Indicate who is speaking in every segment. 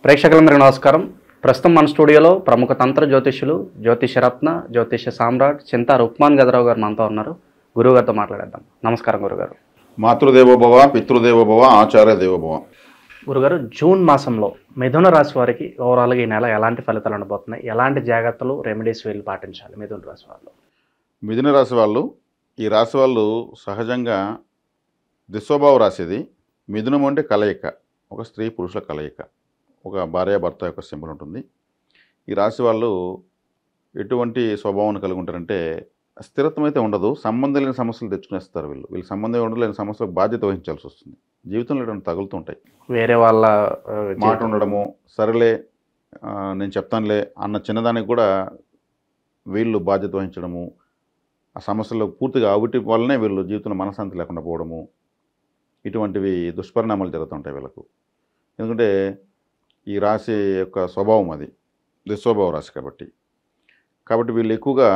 Speaker 1: ప్రేక్షకులందరికీ నమస్కారం. ప్రస్తుతం మన స్టూడియోలో ప్రముఖ తంత్ర జ్యోతిష్యులు, జ్యోతిషరత్న, జ్యోతిష సామ్రాట్ చింతా రుక్మాన్ గదరావు గారు మనతో ఉన్నారు. గురువుగారితో మాట్లాడేద్దాం. నమస్కారం గురుగారు.
Speaker 2: మాతృదేవోభవ, పితృదేవోభవ, ఆచార్య దేవోభవ.
Speaker 1: గురుగారు, జూన్ మాసంలో మిథున రాశి వారికి ఓవరాల్గా ఈ నెల ఎలాంటి ఫలితాలు ఉండబోతున్నాయి? ఎలాంటి జాగ్రత్తలు, రెమెడీస్ వీళ్ళు పాటించాలి మిథున రాశి వాళ్ళు?
Speaker 2: మిథున రాశి వాళ్ళు, ఈ రాశి వాళ్ళు సహజంగా దిశోభావ రాశిది. మిథునం అంటే కలయిక, ఒక స్త్రీ పురుషుల కలయిక, ఒక భార్యాభర్త యొక్క సింబల్ ఉంటుంది. ఈ రాశి వాళ్ళు ఎటువంటి స్వభావాన్ని కలిగి ఉంటారంటే, స్థిరత్వం అయితే ఉండదు, సంబంధం లేని సమస్యలు తెచ్చుకునేస్తారు. వీళ్ళు సంబంధం ఉండలేని సమస్యలకు బాధ్యత వహించాల్సి వస్తుంది. జీవితంలో ఇటువంటి తగులుతుంటాయి.
Speaker 1: వేరే వాళ్ళ
Speaker 2: మాట ఉండడము, సరేలే నేను చెప్తానులే అన్న చిన్నదానికి కూడా వీళ్ళు బాధ్యత వహించడము, ఆ సమస్యలు పూర్తిగా అవిటి వల్లనే వీళ్ళు జీవితంలో మనశ్శాంతి లేకుండా పోవడము, ఇటువంటివి దుష్పరిణామాలు జరుగుతుంటాయి వీళ్ళకు. ఎందుకంటే ఈ రాశి యొక్క స్వభావం అది దుస్వభావ రాశి కాబట్టి వీళ్ళు ఎక్కువగా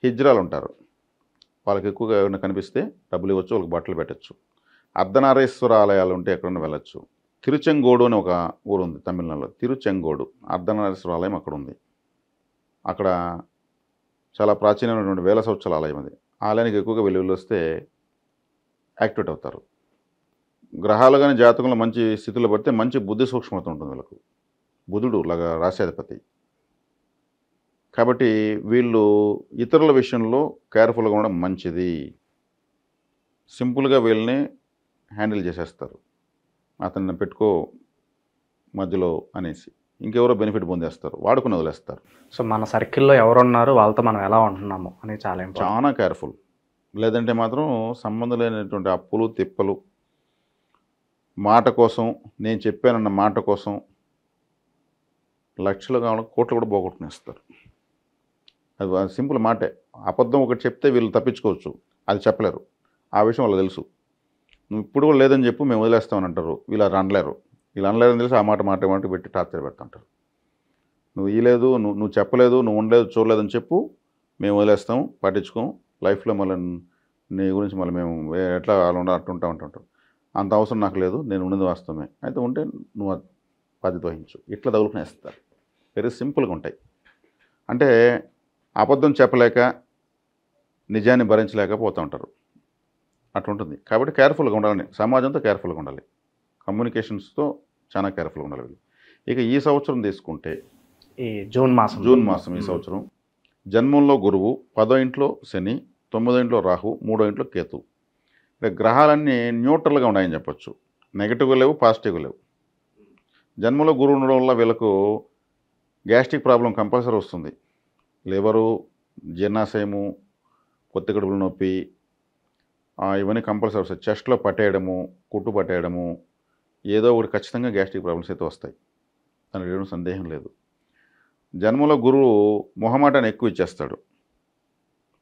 Speaker 2: హిజ్రాలు ఉంటారు. వాళ్ళకి ఎక్కువగా ఏమైనా కనిపిస్తే డబ్బులు ఇవ్వచ్చు, వాళ్ళకి బట్టలు పెట్టచ్చు. అర్ధనారీశ్వర ఆలయాలు ఉంటే ఎక్కడన్నా వెళ్ళచ్చు. తిరుచెంగోడు అని ఒక ఊరు ఉంది తమిళనాడులో, తిరుచెంగోడు అర్ధనారీశ్వర ఆలయం అక్కడ ఉంది. అక్కడ చాలా ప్రాచీనమైనటువంటి వేల సంవత్సరాల ఆలయం అది. ఆలయానికి ఎక్కువగా వెళ్ళి వస్తే యాక్టివేట్ అవుతారు. గ్రహాలు కానీ జాతకంలో మంచి స్థితిలో పడితే మంచి బుద్ధి సూక్ష్మత ఉంటుంది వీళ్ళకు. బుధుడు లాగా రాశ్యాధిపతి కాబట్టి వీళ్ళు ఇతరుల విషయంలో కేర్ఫుల్గా ఉండడం మంచిది. సింపుల్గా వీళ్ళని హ్యాండిల్ చేసేస్తారు. అతన్ని పెట్టుకో మధ్యలో అనేసి ఇంకెవరో బెనిఫిట్ పొందేస్తారు, వాడుకుని వదిలేస్తారు.
Speaker 1: సో మన సర్కిల్లో ఎవరున్నారు, వాళ్ళతో మనం ఎలా ఉంటున్నాము అని చాలా
Speaker 2: కేర్ఫుల్. లేదంటే మాత్రం సంబంధం లేనటువంటి అప్పులు తిప్పలు, మాట కోసం, నేను చెప్పానన్న మాట కోసం లక్షలు కావాలి, కోట్లు కూడా పోగొట్టుకునేస్తారు. అది సింపుల్ మాటే. అబద్ధం ఒకటి చెప్తే వీళ్ళు తప్పించుకోవచ్చు, అది చెప్పలేరు. ఆ విషయం వాళ్ళకి తెలుసు. నువ్వు ఇప్పుడు కూడా లేదని చెప్పు, మేము వదిలేస్తామని అంటారు. వీళ్ళు అనలేరు. వీళ్ళు అనలేరని తెలిసి ఆ మాట పెట్టి టార్చర్ పెడుతుంటారు. నువ్వు ఇలేదు, నువ్వు చెప్పలేదు, నువ్వు ఉండలేదు, చూడలేదని చెప్పు, మేము వదిలేస్తాం, పట్టించుకోం, లైఫ్లో మళ్ళీ నీ గురించి మళ్ళీ మేము ఎట్లా అలా అట్టుంటా ఉంటుంటాం. అంత అవసరం నాకు లేదు, నేను ఉన్నది వాస్తవమే, అయితే ఉంటే నువ్వు బాధ్యత వహించు, ఇట్లా తగులుకునేస్తారు. వెరీ సింపుల్గా ఉంటాయి. అంటే అబద్ధం చెప్పలేక, నిజాన్ని భరించలేకపోతూ ఉంటారు. అట్లుంటుంది. కాబట్టి కేర్ఫుల్గా ఉండాలని, సమాజంతో కేర్ఫుల్గా ఉండాలి, కమ్యూనికేషన్స్తో చాలా కేర్ఫుల్గా ఉండాలి వీళ్ళు. ఇక ఈ సంవత్సరం తీసుకుంటే
Speaker 1: ఈ జూన్ మాసం
Speaker 2: ఈ సంవత్సరం జన్మంలో గురువు, 10వ ఇంట్లో శని, 9వ ఇంట్లో రాహు, 3వ ఇంట్లో కేతు. అంటే గ్రహాలన్నీ న్యూట్రల్గా ఉన్నాయని చెప్పొచ్చు. నెగిటివ్గా లేవు, పాజిటివ్గా లేవు. జన్మలో గురువు ఉండడం వల్ల వీళ్ళకు గ్యాస్ట్రిక్ ప్రాబ్లం కంపల్సరీ వస్తుంది. లివరు, జీర్ణాశయము, కొత్త కడుపుల నొప్పి, ఇవన్నీ కంపల్సరీ వస్తాయి. చెస్ట్లో పట్టేయడము, కుట్టు పట్టేయడము, ఏదో ఒకటి ఖచ్చితంగా గ్యాస్ట్రిక్ ప్రాబ్లమ్స్ అయితే వస్తాయి, దానికి ఏం సందేహం లేదు. జన్మలో గురువు మొహమాటాన్ని ఎక్కువ ఇచ్చేస్తాడు,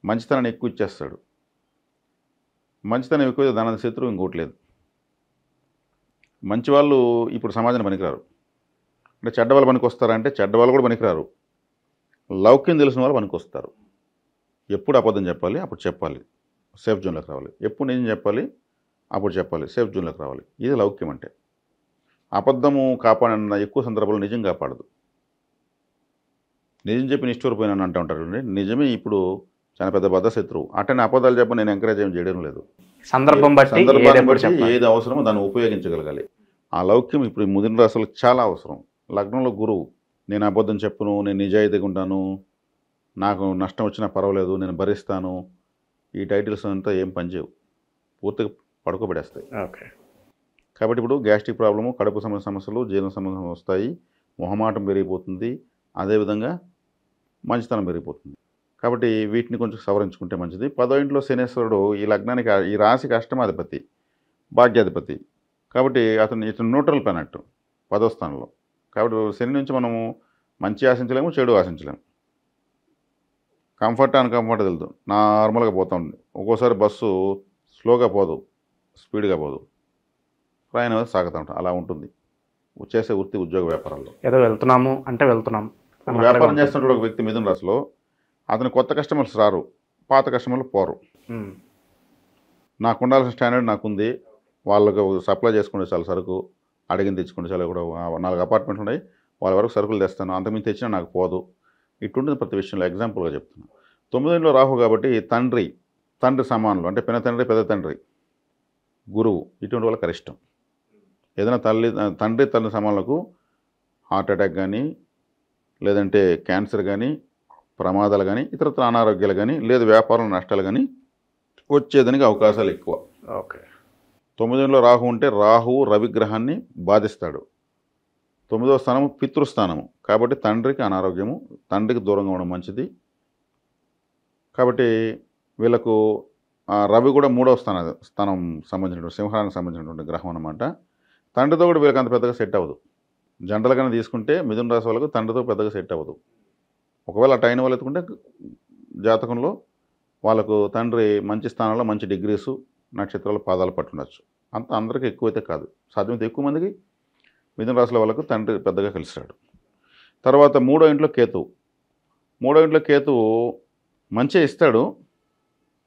Speaker 2: మంచితనాన్ని ఎక్కువ ఇచ్చేస్తాడు. మంచితనం ఎక్కువ, దాని శత్రువు ఇంకోటి లేదు. మంచి వాళ్ళు ఇప్పుడు సమాజానికి పనికిరారు. అంటే చెడ్డవాళ్ళు పనికి వస్తారంటే చెడ్డవాళ్ళు కూడా పనికిరారు. లౌక్యం తెలిసిన వాళ్ళు పనికి వస్తారు. ఎప్పుడు అబద్ధం చెప్పాలి అప్పుడు చెప్పాలి, సేఫ్ జోన్లోకి రావాలి. ఎప్పుడు నిజం చెప్పాలి అప్పుడు చెప్పాలి, సేఫ్ జోన్లోకి రావాలి. ఇది లౌక్యం అంటే. అబద్ధము కాపాడన్న ఎక్కువ సందర్భాల్లో నిజం కాపాడదు. నిజం చెప్పి నిష్ఠూరిపోయినాను అంటూ ఉంటారు. నిజమే ఇప్పుడు చాలా పెద్ద బద్ద శత్రువు. అటనే అబద్ధాలు చెప్పి నేను ఎంకరేజ్ చేయడం లేదు.
Speaker 1: సందర్భాన్ని బట్టి
Speaker 2: ఏది అవసరమో దాన్ని ఉపయోగించగలగాలి. ఆ లౌక్యం ఇప్పుడు మిథున రాశులకు చాలా అవసరం. లగ్నంలో గురువు, నేను అబద్ధం చెప్పును, నేను నిజాయితీగా ఉంటాను, నాకు నష్టం వచ్చినా పర్వాలేదు, నేను భరిస్తాను, ఈ టైటిల్స్ అంతా ఏం పనిచేయవు, పూర్తిగా పడుకోబెడేస్తాయి.
Speaker 1: ఓకే.
Speaker 2: కాబట్టి ఇప్పుడు గ్యాస్ట్రిక్ ప్రాబ్లము, కడుపు సమస్యలు, జీర్ణ సమస్యలు వస్తాయి, మొహమాటం పెరిగిపోతుంది, అదేవిధంగా మంచితనం పెరిగిపోతుంది. కాబట్టి వీటిని కొంచెం సవరించుకుంటే మంచిది. 10వ ఇంట్లో శనేశ్వరుడు ఈ లగ్నానికి, ఈ రాశికి అష్టమాధిపతి, భాగ్యాధిపతి. కాబట్టి ఇతను న్యూట్రల్ ప్లానెట్ 10వ స్థానంలో. కాబట్టి శని నుంచి మనము మంచి ఆశించలేము, చెడు ఆశించలేము. కంఫర్ట్ అన్కంఫర్ట్ తెలుదు, నార్మల్గా పోతూ ఉంది. ఒక్కోసారి బస్సు స్లోగా పోదు, స్పీడ్గా పోదు, ప్రయాణం సాగుతూ ఉంటాం. అలా ఉంటుంది చేసే వృత్తి, ఉద్యోగ, వ్యాపారాల్లో.
Speaker 1: ఏదో వెళ్తున్నాము అంటే వెళ్తున్నాం.
Speaker 2: వ్యాపారం చేస్తున్నప్పుడు ఒక వ్యక్తి మిథున రాశిలో అతను కొత్త కస్టమర్స్ రారు, పాత కస్టమర్లు పోరు. నాకు ఉండాల్సిన స్టాండర్డ్ నాకుంది, వాళ్ళకు సప్లై చేసుకుంటే చాలా సరుకు, అడిగింది తెచ్చుకుంటే చాలా. కూడా 4 అపార్ట్మెంట్లు ఉన్నాయి, వాళ్ళ వరకు సరుకులు తెస్తాను, అంతకుమించి తెచ్చినా నాకు పోదు. ఇటుంటుంది ప్రతి విషయంలో. ఎగ్జాంపుల్గా చెప్తున్నాను. 9వ ఇంట్లో రాహు కాబట్టి తండ్రి సమానులు అంటే పెద్ద తండ్రి గురువు ఇటువంటి వాళ్ళకి అరిష్టం. ఏదైనా తండ్రి తల్లి సమానులకు హార్ట్ అటాక్ కానీ, లేదంటే క్యాన్సర్ కానీ, ప్రమాదాలు కానీ, ఇతరత్ర అనారోగ్యాలు కానీ, లేదు వ్యాపారం నష్టాలు కానీ వచ్చేదానికి అవకాశాలు ఎక్కువ.
Speaker 1: ఓకే.
Speaker 2: 9వ రాహు ఉంటే రాహువు రవిగ్రహాన్ని బాధిస్తాడు. 9వ స్థానము పితృస్థానము కాబట్టి తండ్రికి అనారోగ్యము, తండ్రికి దూరంగా ఉండడం మంచిది. కాబట్టి వీళ్ళకు రవి కూడా 3వ స్థానం సంబంధించినటువంటి సింహానికి సంబంధించినటువంటి గ్రహం అన్నమాట. తండ్రితో కూడా వీళ్ళకి అంత పెద్దగా సెట్ అవ్వదు. జనరల్గానే తీసుకుంటే మిథున రాశి వాళ్ళకు తండ్రితో పెద్దగా సెట్ అవ్వదు. ఒకవేళ అటు అయిన వాళ్ళు ఎత్తుకుంటే జాతకంలో వాళ్ళకు తండ్రి మంచి స్థానంలో మంచి డిగ్రీసు నక్షత్రాల పాదాలు పట్టుండొచ్చు. అందరికీ ఎక్కువైతే కాదు, సాధ్యమైతే ఎక్కువ మందికి మిథున రాశుల వాళ్ళకు తండ్రి పెద్దగా కలిసాడు. తర్వాత 3వ ఇంట్లో కేతువు. 3వ ఇంట్లో కేతువు మంచి ఇస్తాడు,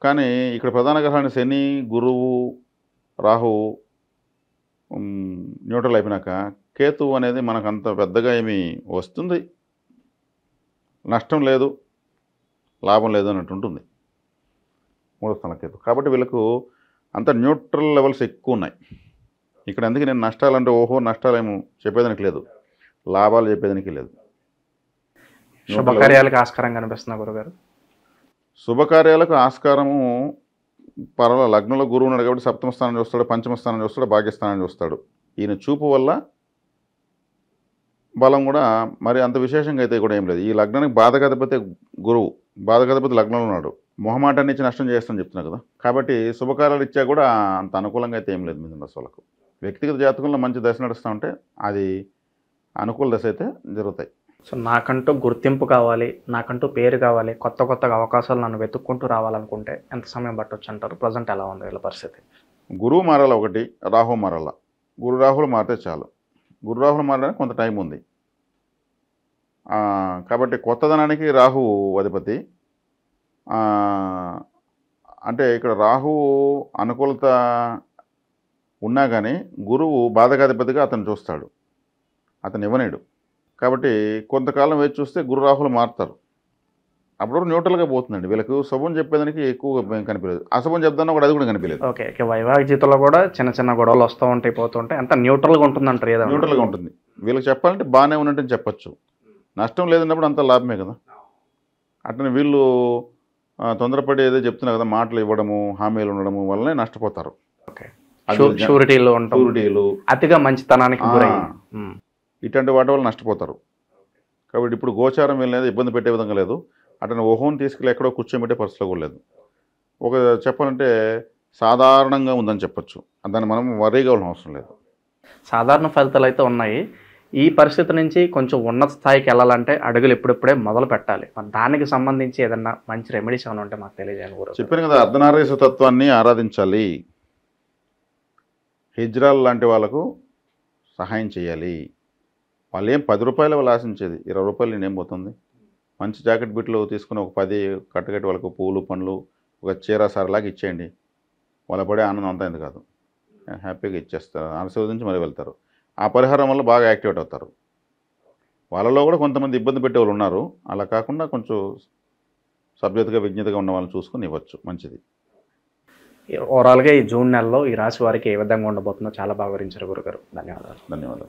Speaker 2: కానీ ఇక్కడ ప్రధాన గ్రహాన్ని శని, గురువు, రాహు న్యూట్రల్ అయిపోయినాక కేతువు అనేది మనకు అంత పెద్దగా ఏమి వస్తుంది, నష్టం లేదు, లాభం లేదు అన్నట్టు ఉంటుంది 3వ స్థానం కేతు. కాబట్టి వీళ్ళకు అంత న్యూట్రల్ లెవెల్స్ ఎక్కువ ఉన్నాయి ఇక్కడ. అందుకే నేను నష్టాలంటే నష్టాలేమో చెప్పేదానికి లేదు, లాభాలు చెప్పేదానికి లేదు.
Speaker 1: శుభకార్యాలకు ఆస్కారం కనిపిస్తున్నా గురుగారు?
Speaker 2: శుభకార్యాలకు ఆస్కారము లగ్నంలో గురువు ఉన్నాడు కాబట్టి 7వ స్థానం చూస్తాడు, 5వ స్థానం చూస్తాడు, భాగ్యస్థానం చూస్తాడు. ఈయన చూపు వల్ల బలం కూడా మరి అంత విశేషంగా అయితే కూడా ఏం లేదు. ఈ లగ్నానికి బాధకాధిపతి గురువు, బాధకాధిపతి లగ్నంలో ఉన్నాడు. మొహమాటాన్ని ఇచ్చి నష్టం చేస్తానని చెప్తున్నా కదా. కాబట్టి శుభకార్యాలు ఇచ్చా కూడా అంత అనుకూలంగా అయితే ఏం లేదు మిథున రాశి వాళ్ళకు. వ్యక్తిగత జాతకంలో మంచి దశ నడుస్తూ ఉంటే అది అనుకూల దశ అయితే జరుగుతాయి.
Speaker 1: సో నాకంటూ గుర్తింపు కావాలి, నాకంటూ పేరు కావాలి, కొత్తగా అవకాశాలు నన్ను వెతుక్కుంటూ రావాలనుకుంటే ఎంత సమయం పట్టొచ్చు అంటారు? ప్రజెంట్ ఎలా ఉంది వీళ్ళ పరిస్థితి?
Speaker 2: గురువు మారాల, ఒకటి రాహు మారాల. గురు రాహులు మారితే చాలు. గురు రాహులు మారడానికి కొంత టైం ఉంది. కాబట్టి కొత్తదనానికి రాహు అధిపతి. అంటే ఇక్కడ రాహు అనుకూలత ఉన్నా కానీ గురువు బాధకాధిపతిగా అతను చూస్తాడు, అతను ఇవ్వనేడు. కాబట్టి కొంతకాలం వేచి చూస్తే గురు రాహులు మారుతారు. అప్పుడు న్యూట్రల్గా పోతుందండి. వీళ్ళకు శుభం చెప్పేదానికి ఎక్కువ కనిపించలేదు, అశుభం చెప్తాను కూడా అది కూడా కనిపించలేదు.
Speaker 1: ఓకే. వైవాహిక జీవితంలో కూడా చిన్న గొడవలు వస్తూ ఉంటాయి, పోతుంటాయి, అంత న్యూట్రల్గా ఉంటుందంటారు? ఏదో
Speaker 2: న్యూట్రల్గా ఉంటుంది. వీళ్ళకి చెప్పాలంటే బాగానే ఉన్నట్టు చెప్పచ్చు, నష్టం లేదన్నప్పుడు అంత లాభమే కదా. అట్లనే వీళ్ళు తొందరపడి ఏదో చెప్తున్నా కదా, మాటలు ఇవ్వడము, హామీలు ఉండడము వల్లనే నష్టపోతారు.
Speaker 1: షూరిటీలు అతిగా మంచితనానికి
Speaker 2: ఇటువంటి వాటి వల్ల నష్టపోతారు. కాబట్టి ఇప్పుడు గోచారం వెళ్ళలేదు, ఇబ్బంది పెట్టే విధంగా లేదు. అతను ఓహోని తీసుకెళ్ళి ఎక్కడో కూర్చోబెట్టే పరిస్థితిలో కూడా లేదు. చెప్పాలంటే సాధారణంగా ఉందని చెప్పచ్చు, దాన్ని మనం వరీ కావాల్సిన అవసరం లేదు.
Speaker 1: సాధారణ ఫలితాలు అయితే ఉన్నాయి. ఈ పరిస్థితి నుంచి కొంచెం ఉన్నత స్థాయికి వెళ్ళాలంటే అడుగులు ఎప్పుడెప్పుడే మొదలు పెట్టాలి. దానికి సంబంధించి ఏదన్నా మంచి రెమెడీస్ ఏమైనా ఉంటే మాకు తెలియజేయండి.
Speaker 2: చెప్పాను కదా, అర్ధనారీశ్వర తత్వాన్ని ఆరాధించాలి. హిజ్రాల్ లాంటి వాళ్ళకు సహాయం చేయాలి. వాళ్ళు ఏం 10 రూపాయలు వాళ్ళు ఆశించేది, 20 రూపాయలు నేనేం పోతుంది. మంచి జాకెట్ బిట్లు తీసుకుని ఒక 10 కట్టగట్టి వాళ్ళకు పూలు పండ్లు ఒక చీర సరలాగా ఇచ్చేయండి. వాళ్ళ పడే ఆనందం అంతా ఎందుకు కాదు, హ్యాపీగా ఇచ్చేస్తారు, ఆశీర్వదించి మరి వెళ్తారు. ఆ పరిహారం వల్ల బాగా యాక్టివేట్ అవుతారు. వాళ్ళలో కూడా కొంతమంది ఇబ్బంది పెట్టే వాళ్ళు ఉన్నారు. అలా కాకుండా కొంచెం సభ్యతగా విజ్ఞతగా ఉన్న వాళ్ళని చూసుకుని ఇవ్వచ్చు, మంచిది.
Speaker 1: ఓవరాల్గా ఈ జూన్ నెలలో ఈ రాశి వారికి ఏ విధంగా ఉండబోతుందో చాలా బాగా వివరించారు గురుగారు. ధన్యవాదాలు.